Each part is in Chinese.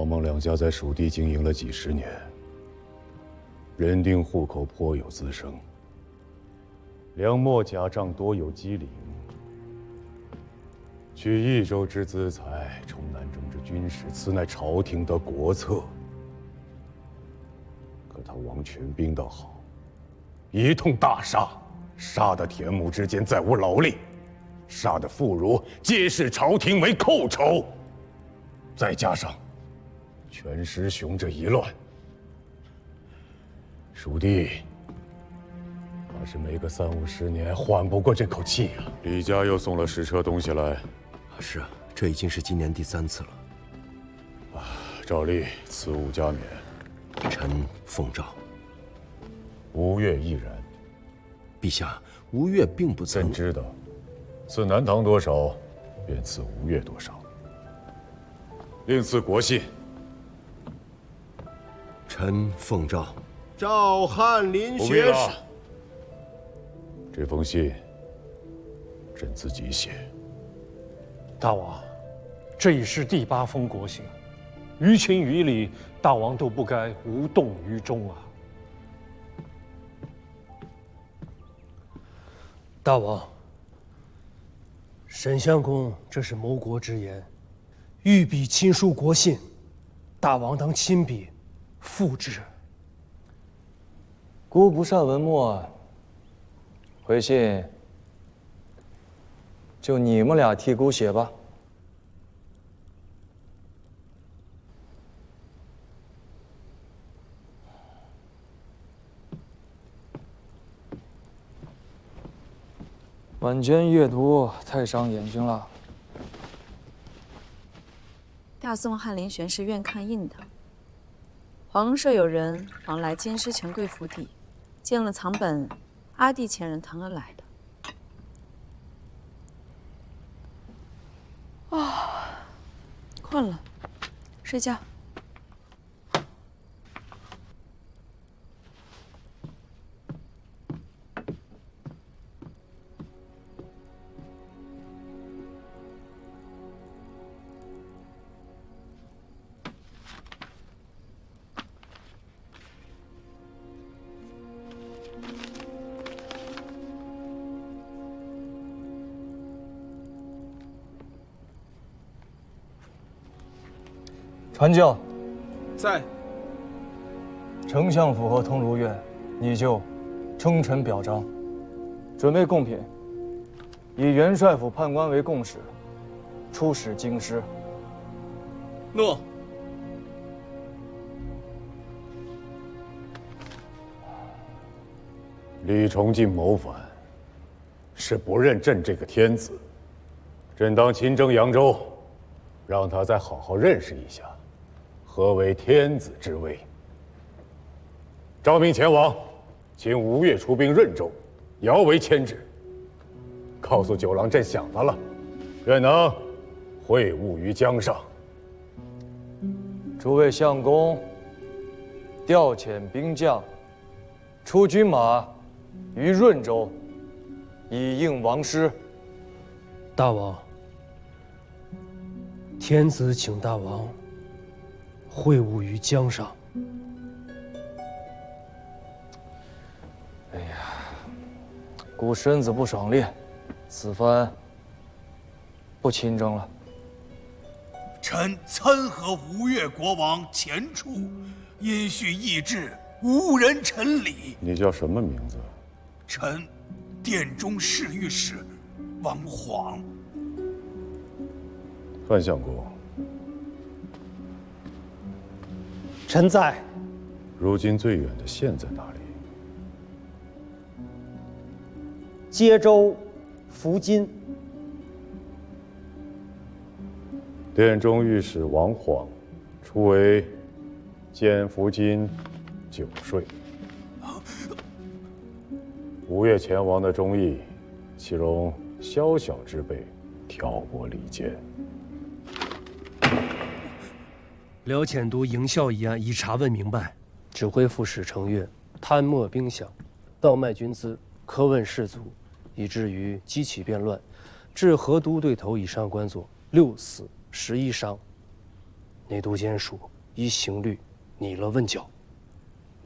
王孟两家在蜀地经营了几十年，人丁户口颇有滋生，粮秣甲仗多有机灵。取益州之资财，充南征之军事，此乃朝廷的国策。可他王权兵倒好，一通大杀，杀得田亩之间再无劳力，杀得妇孺皆视朝廷为寇仇。再加上全师雄这一乱，蜀地怕是没个30-50年缓不过这口气呀。李家又送了10车东西来。是啊，这已经是今年第3次了。照例此物加冕。臣奉诏。吴越亦然。陛下，吴越并不曾。朕知道，赐南唐多少，便赐吴越多少。另赐国信。臣奉诏。赵翰林不必学士。了。这封信，朕自己写。大王，这已是第8封国信，于情于理，大王都不该无动于衷啊！大王，沈相公这是谋国之言，御笔亲书国信，大王当亲笔复之。孤不善文墨，回信就你们俩替孤写吧。晚间阅读太伤眼睛了。大宋翰林玄是院看印的。皇舍有人往来监视权贵府邸，见了藏本，阿弟前人腾而来的。困了，睡觉。传教，在。丞相府和通儒院，你就称臣表彰，准备贡品，以元帅府判官为贡使，出使京师。诺。李崇进谋反，是不认朕这个天子。朕当亲征扬州，让他再好好认识一下何为天子之威。召命前往，请吴越出兵润州，遥为牵制。告诉九郎，朕想他了，愿能会晤于江上。诸位相公，调遣兵将，出军马于润州，以应王师。大王，天子请大王会晤于江上。孤身子不爽烈，此番不亲征了。臣参合吴越国王前出，因需议制，无人陈礼。你叫什么名字？臣殿中侍御史王晃。范相公，臣在。如今最远的县在哪里？接州、福津。殿中御史王晃，初为监福津9税。吴越前王的忠义，岂容宵小之辈挑拨离间？辽遣都营校一案已查问明白，指挥副使程越贪没兵饷，盗卖军资，苛问士卒，以至于激起变乱，致河都对头以上官佐6死11伤。内都监属依刑律拟了问教，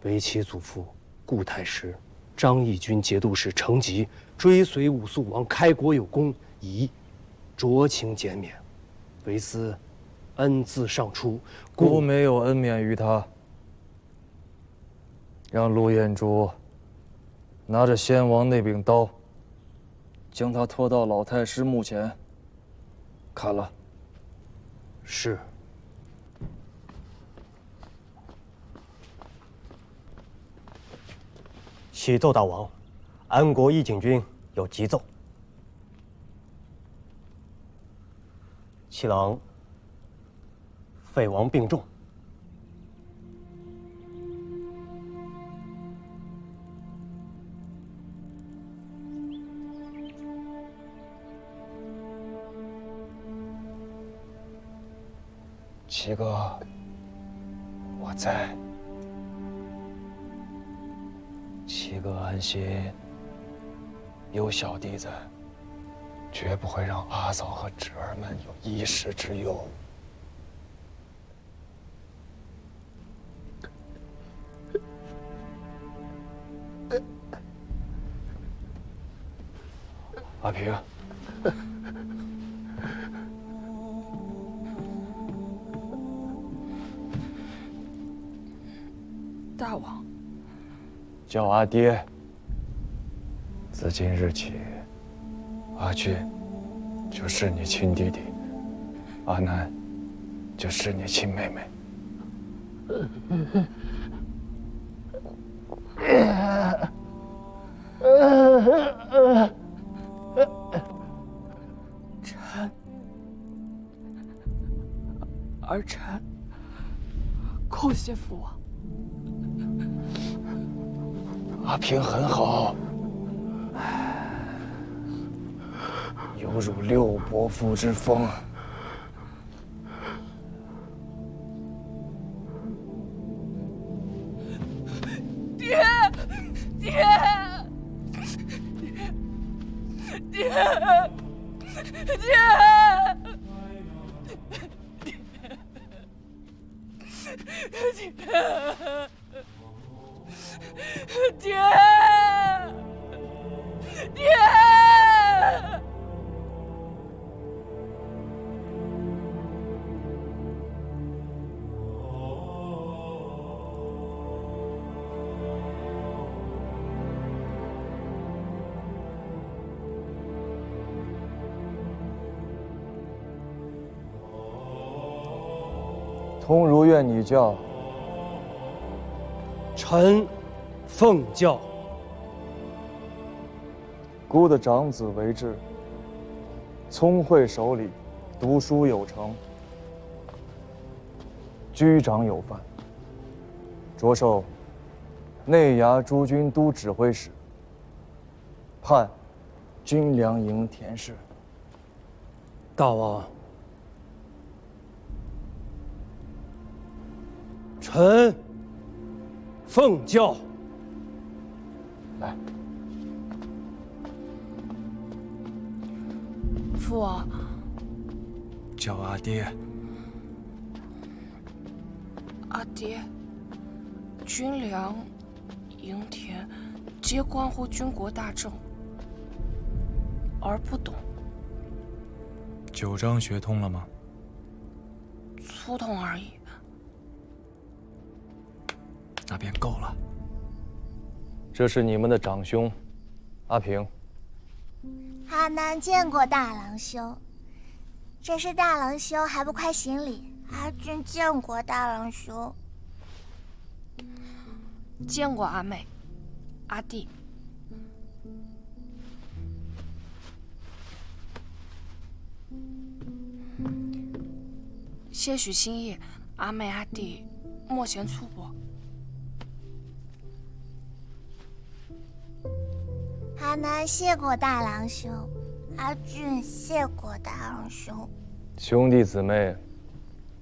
为其祖父顾太师、张义军节度使程吉追随武肃王开国有功，宜酌情减免，为司恩赐上出，孤没有恩免于他。让陆彦珠拿着先王那柄刀，将他拖到老太师墓前砍了。是。启奏大王，安国义警军有急奏。七郎废王病重，七哥，我在。七哥安心，有小弟在，绝不会让阿嫂和侄儿们有一时之忧。阿平，大王。叫阿爹。自今日起，阿俊就是你亲弟弟，阿南就是你亲妹妹。臣，儿臣叩谢父王。阿平很好，有辱六伯父之风。爹，爹，爹，爹，爹，爹！通儒院拟教，臣奉教。孤的长子为质，聪慧守礼，读书有成，居长有范，着授内衙诸军都指挥使，判军粮营田事。大王，臣奉教。来，父王，叫阿爹。阿爹，军粮、营田，皆关乎军国大政，儿不懂。九章学通了吗？粗通而已。那便够了。这是你们的长兄，阿平。阿南见过大郎兄，这是大郎兄，还不快行礼？阿俊见过大郎兄，见过阿妹、阿弟。些许心意，阿妹、阿弟莫嫌粗薄。阿南谢过大郎兄，阿俊谢过大郎兄。兄弟姊妹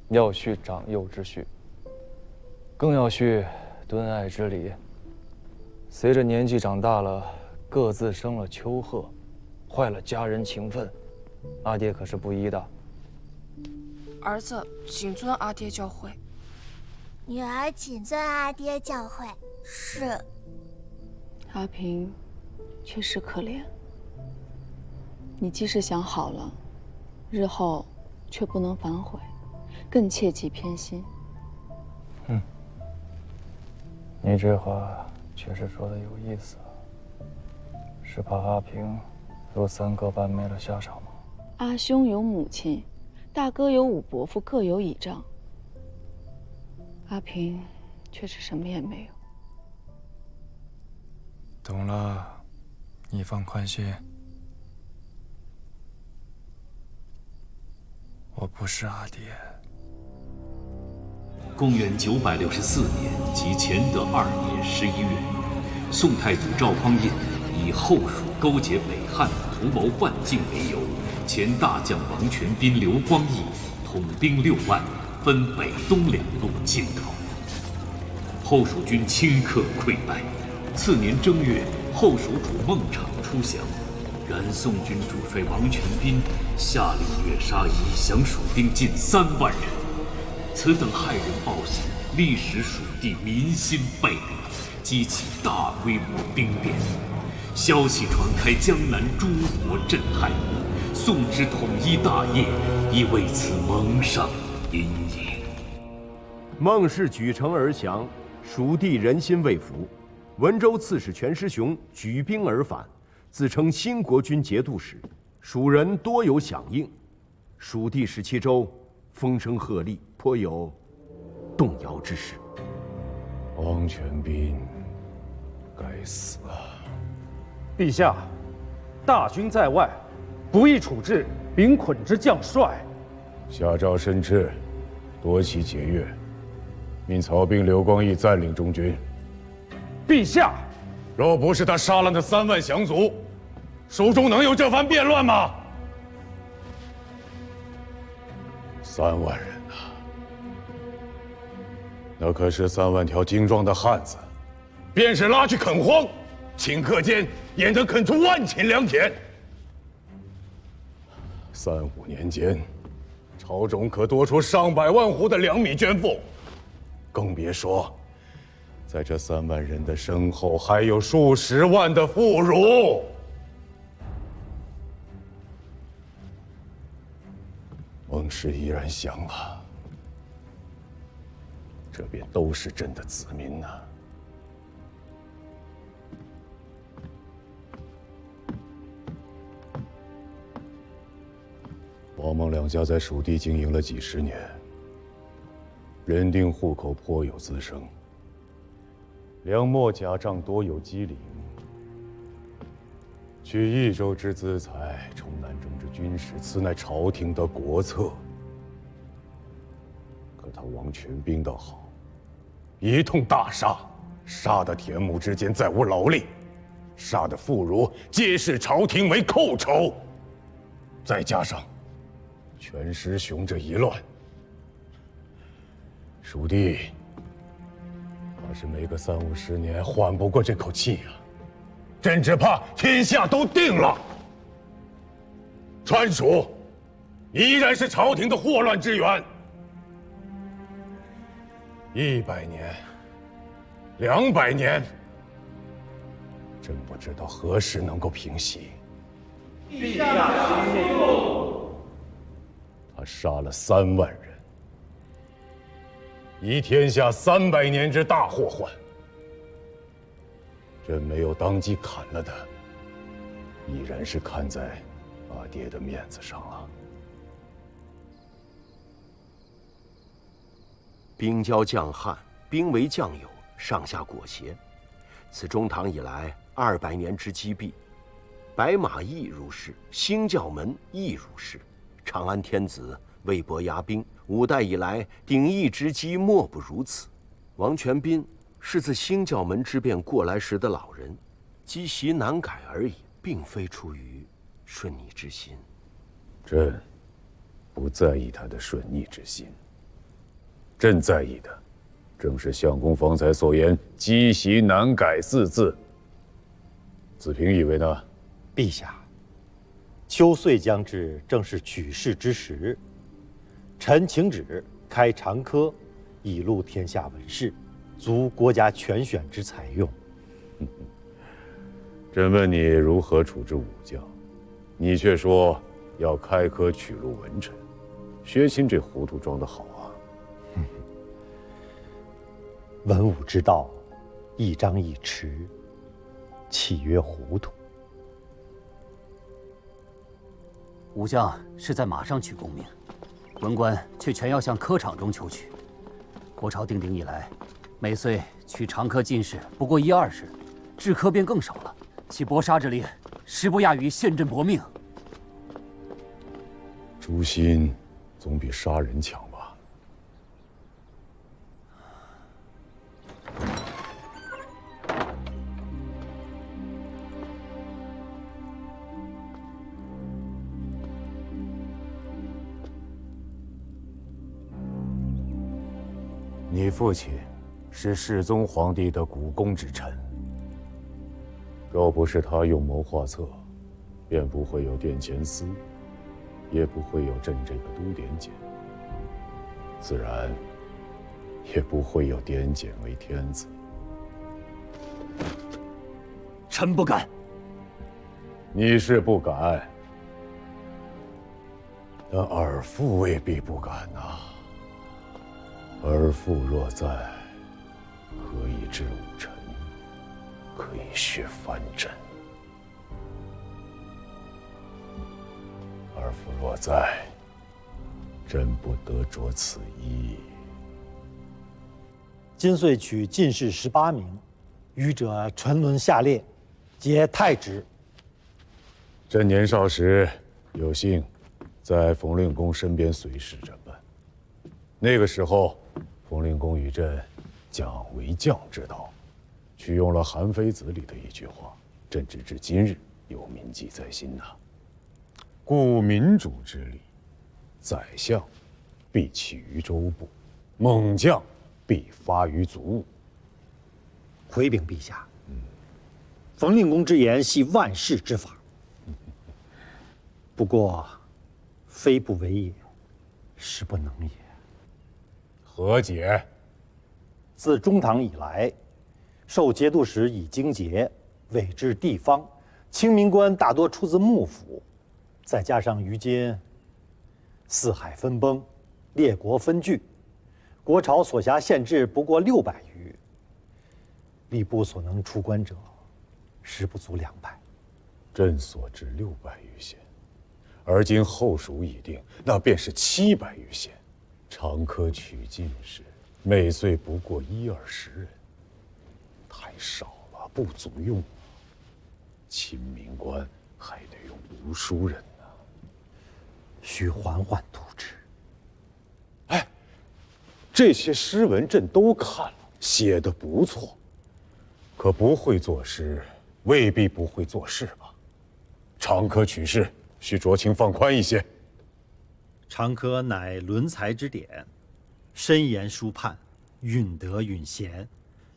要续长幼之序，更要续敦爱之礼。随着年纪长大了，各自生了丘壑，坏了家人情分，阿爹可是不依的。儿子谨遵阿爹教诲。女儿谨遵阿爹教诲。是。阿平，确实可怜。你既是想好了，日后却不能反悔，更切忌偏心。你这话确实说的有意思，是怕阿平如三哥般没了下场吗？阿兄有母亲，大哥有五伯父，各有倚仗。阿平却是什么也没有。懂了，你放宽心。我不是阿爹。公元964年即乾德2年11月，宋太祖赵匡胤以后蜀勾结北汉，图谋犯境为由，前大将王全斌、刘光义统兵6万，分北东两路进讨。后蜀军顷刻溃败。次年正月，后蜀主孟昶出降，然宋军主帅王全斌下令虐杀以降蜀兵近3万人。此等骇人暴行，历使蜀地民心背离，激起大规模兵变。消息传开，江南诸国震撼。宋之统一大业亦为此蒙上阴影。孟氏举城而降，蜀地人心未服。文州刺史全师雄举兵而反，自称新国军节度使，蜀人多有响应。蜀地17州风声鹤唳，颇有动摇之势。王全斌该死啊！陛下，大军在外，不宜处置兵捆之将帅。下诏申斥，夺其节钺，命曹兵刘光义暂领中军。陛下，若不是他杀了那3万降卒，蜀中能有这番变乱吗？3万人呐，那可是3万条精壮的汉子，便是拉去垦荒，顷刻间也能垦出万顷良田。3、5年间，朝中可多出上百万斛的粮米捐赋，更别说，在这3万人的身后还有数十万的妇孺。孟氏依然降了，这便都是朕的子民呐。王孟两家在蜀地经营了几十年，人丁户口颇有滋生，粮秣甲仗多有机灵，取益州之资财，充南中之军事，此乃朝廷的国策。可他王全斌倒好，一通大杀，杀得田亩之间再无劳力，杀得妇孺皆视朝廷为寇仇，再加上全师雄这一乱，蜀地怕是没个3、50年缓不过这口气呀！朕只怕天下都定了，川蜀依然是朝廷的祸乱之源。100年、200年，朕不知道何时能够平息。陛下息怒。他杀了3万人，以天下300年之大祸患。朕没有当即砍了他，已然是看在阿爹的面子上了。兵交将汉，兵为将友，上下裹挟。此中唐以来200年之积弊，白马亦如是，兴教门亦如是。长安天子魏博压兵，5代以来鼎益之机莫不如此。王全斌是自兴教门之变过来时的老人，积习难改而已，并非出于顺逆之心。朕不在意他的顺逆之心，朕在意的正是相公方才所言“积习难改”4字。子平以为呢？陛下，秋岁将至，正是取势之时。臣请旨开长科，以录天下文士，足国家全选之采用。朕问你如何处置武将，你却说要开科取录文臣。薛钦这糊涂装得好啊！文武之道，一张一弛，岂曰糊涂？武将是在马上取功名，文官却全要向科场中求取。国朝定鼎以来，每岁取长科进士不过10-20，制科便更少了。其搏杀之力，实不亚于陷阵搏命。诛心总比杀人强吧？你父亲是世宗皇帝的股肱之臣，若不是他用谋划策，便不会有殿前司，也不会有朕这个都点检，自然也不会有点检为天子。臣不敢。你是不敢，但尔父未必不敢呐。尔父若在，何以治武臣？可以削藩镇。尔父若在，朕不得着此意。今岁取进士18名，余者沉沦下列，皆太职。朕年少时有幸在冯令公身边随侍着办，那个时候，冯令公与朕讲为将之道，取用了韩非子里的一句话，朕直至今日有铭记在心呐。故民主之力，宰相必起于州部，猛将必发于卒务。回禀陛下，冯令公之言系万世之法，不过，非不为也，实不能也。何解？自中唐以来，受节度使以经节，委治地方，清民官大多出自幕府，再加上于今四海分崩，列国分据，国朝所辖县治不过600余，吏部所能出官者，实不足200。朕所知600余县，而今后蜀已定，那便是700余县。长科取进士，每岁不过10-20人，太少了，不足用。清民官还得用读书人呢，需缓缓图之。哎，这些诗文朕都看了，写得不错，可不会作诗，未必不会做事吧？长科取士，需酌情放宽一些。长科乃伦才之典，深言疏判，允德允贤，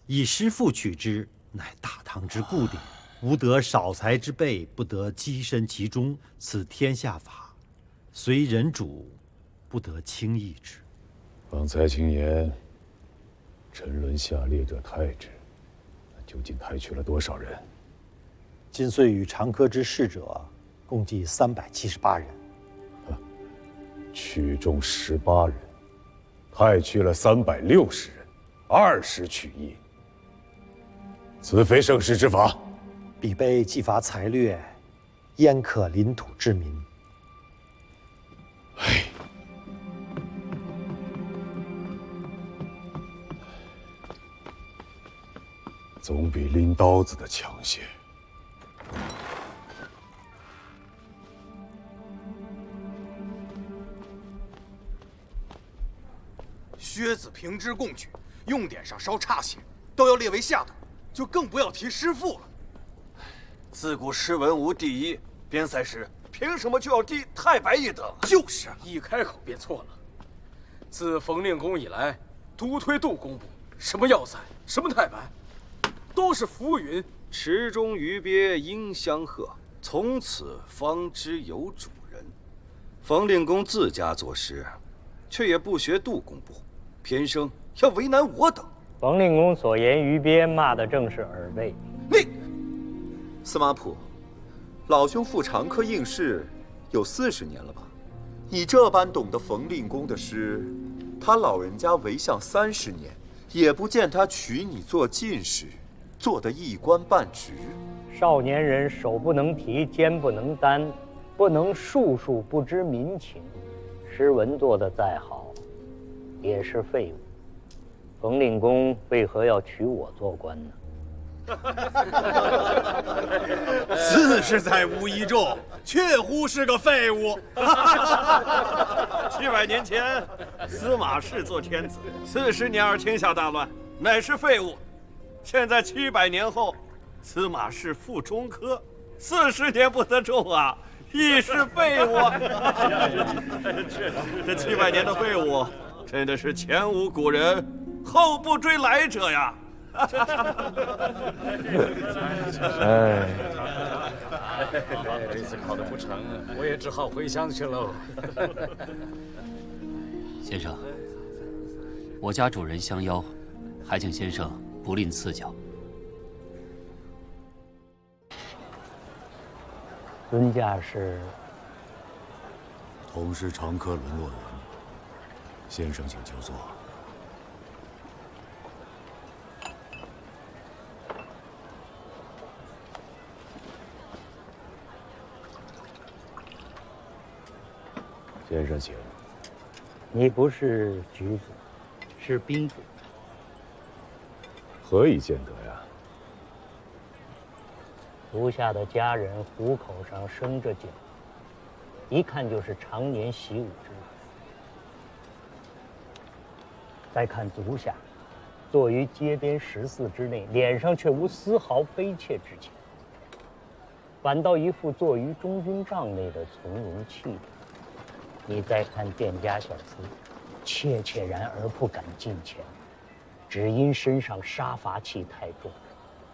以诗赋取之，乃大唐之固典。吾得少才之辈，不得跻身其中，此天下法，虽人主，不得轻易之。方才卿言，沉沦下列者太之，那究竟太去了多少人？今岁与长科之士者，共计378人。取中18人，太去了360人，20取1，此非盛世之法。彼辈既伐才略，焉可领土之民？总比拎刀子的强些。薛子平之共举，用典上稍差些，都要列为下等，就更不要提诗赋了。自古诗文无第一，边塞诗凭什么就要低太白一等？就是啊，一开口便错了。自冯令公以来，独推杜工部，什么要塞，什么太白，都是浮云。池中鱼鳖应相和，从此方知有主人。冯令公自家作诗，却也不学杜工部，偏生要为难我等。冯令公所言于边，骂的正是耳背。司马普，老兄赴长科应试有40年了吧？你这般懂得冯令公的诗，他老人家为相30年，也不见他娶你做进士，做得一官半职。少年人手不能提，肩不能担，不能术数，不知民情，诗文做得再好，也是废物。冯令公为何要娶我做官呢？四十载无一中，确乎是个废物。700年前，司马氏做天子，40年而天下大乱，乃是废物。现在700年后，司马氏赴中科，40年不得中啊，亦是废物。这700年的废物，真的是前无古人，后不追来者呀！这次考得不成，我也只好回乡去喽。先生，我家主人相邀，还请先生不吝赐教。尊驾是同是长科沦落人，先生请就坐。先生请。你不是举子，是兵子。何以见得呀？足下的家人虎口上生着茧，一看就是常年习武之人。再看足下，坐于街边14之内，脸上却无丝毫悲切之情，反倒一副坐于中军帐内的从容气度。你再看店家小厮，怯怯然而不敢近前，只因身上杀伐气太重，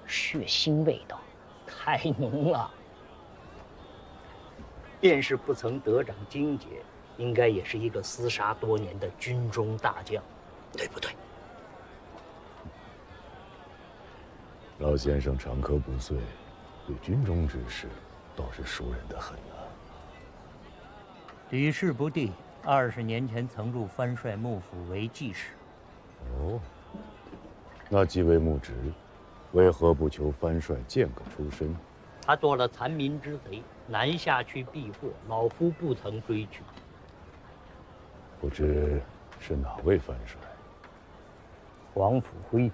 血腥味道太浓了。便是不曾得掌荆节，应该也是一个厮杀多年的军中大将，对不对？老先生长科不遂，对军中之事倒是熟稔得很啊。屡试不第，20年前曾入藩帅幕府为记事。哦，那既为幕职，为何不求藩帅荐个出身？他做了残民之贼，南下去避祸，老夫不曾追去。不知是哪位藩帅？黄甫辉。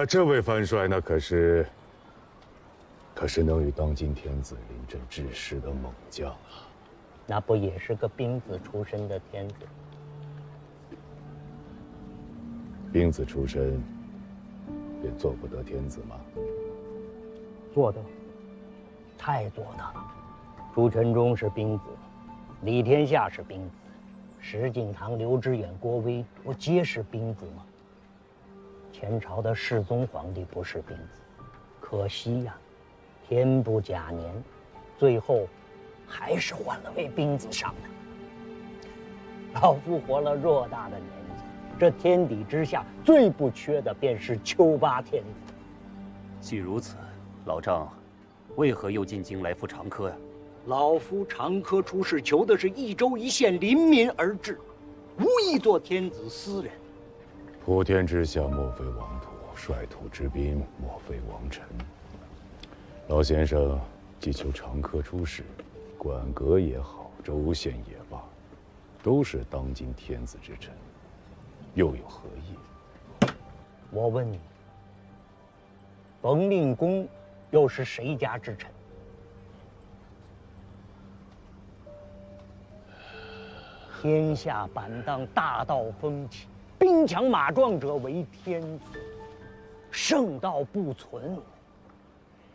这位藩帅那可是能与当今天子临阵致师的猛将啊！那不也是个兵子出身的天子？兵子出身，便做不得天子吗？做得，太做得了。朱全忠是兵子，李天下是兵子，石敬瑭、刘知远、郭威，不皆是兵子吗？前朝的世宗皇帝不是兵子，可惜呀，天不假年，最后还是换了位兵子上来。老夫活了偌大的年纪，这天底之下最不缺的便是丘八天子。既如此，老丈为何又进京来赴长科呀？老夫长科出仕，求的是一州一县临民而治，无意做天子私人。普天之下莫非王土，率土之滨莫非王臣。老先生既求长科出仕，管阁也好，州县也罢，都是当今天子之臣，又有何意？我问你，冯令公又是谁家之臣？天下板荡，大道风起，兵强马壮者为天子，圣道不存，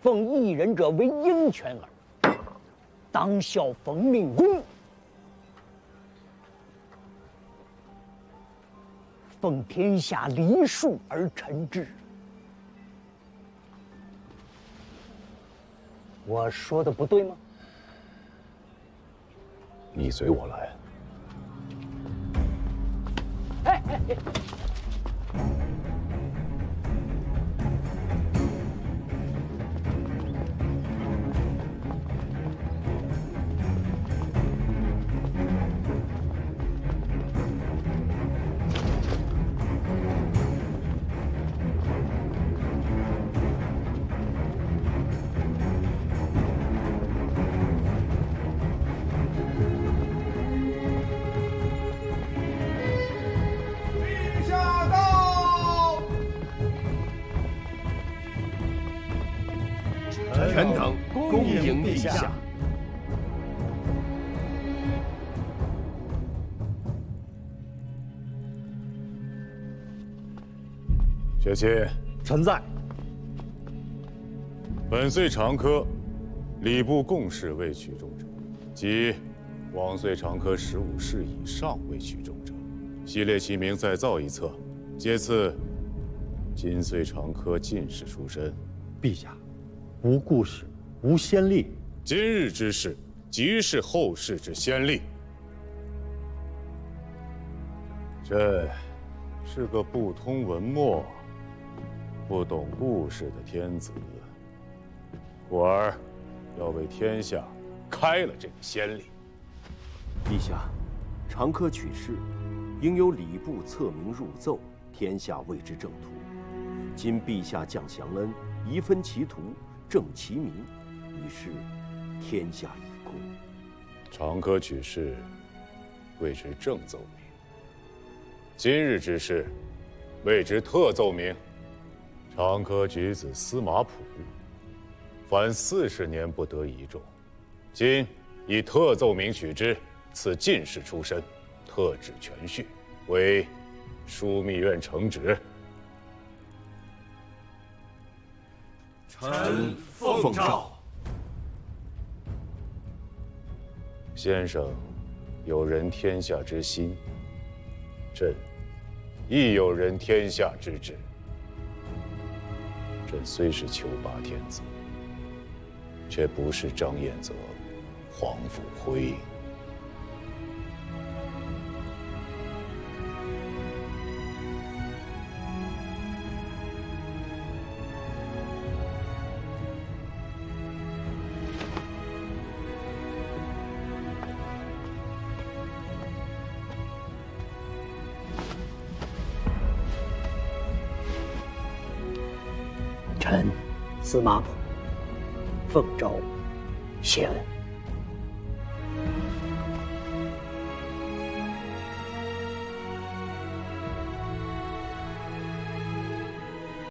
奉一人者为鹰犬耳。当效冯令公，奉天下梨树而臣之。我说的不对吗？你随我来。哎！臣等恭迎陛下。学期，臣在。本岁长科礼部贡士未取中者，即往岁长科15士以上未取中者，系列其名再造一册，皆赐今岁长科进士出身。陛下，无故事，无先例。今日之事，即是后世之先例。朕是个不通文墨、不懂故事的天子，故而要为天下开了这个先例。陛下，长科取士，应由礼部册明入奏，天下谓之正途。今陛下降降恩，移分其途，正其名，已是天下一公。长科取士，谓之正奏明；今日之事，谓之特奏明。长科举子司马溥，凡40年不得一中，今以特奏明取之，赐进士出身，特旨全序，为枢密院承旨。臣奉诏。先生有人天下之心，朕亦有人天下之志。朕虽是求拔天子，却不是张彦泽、黄甫辉。臣司马溥奉诏谢恩。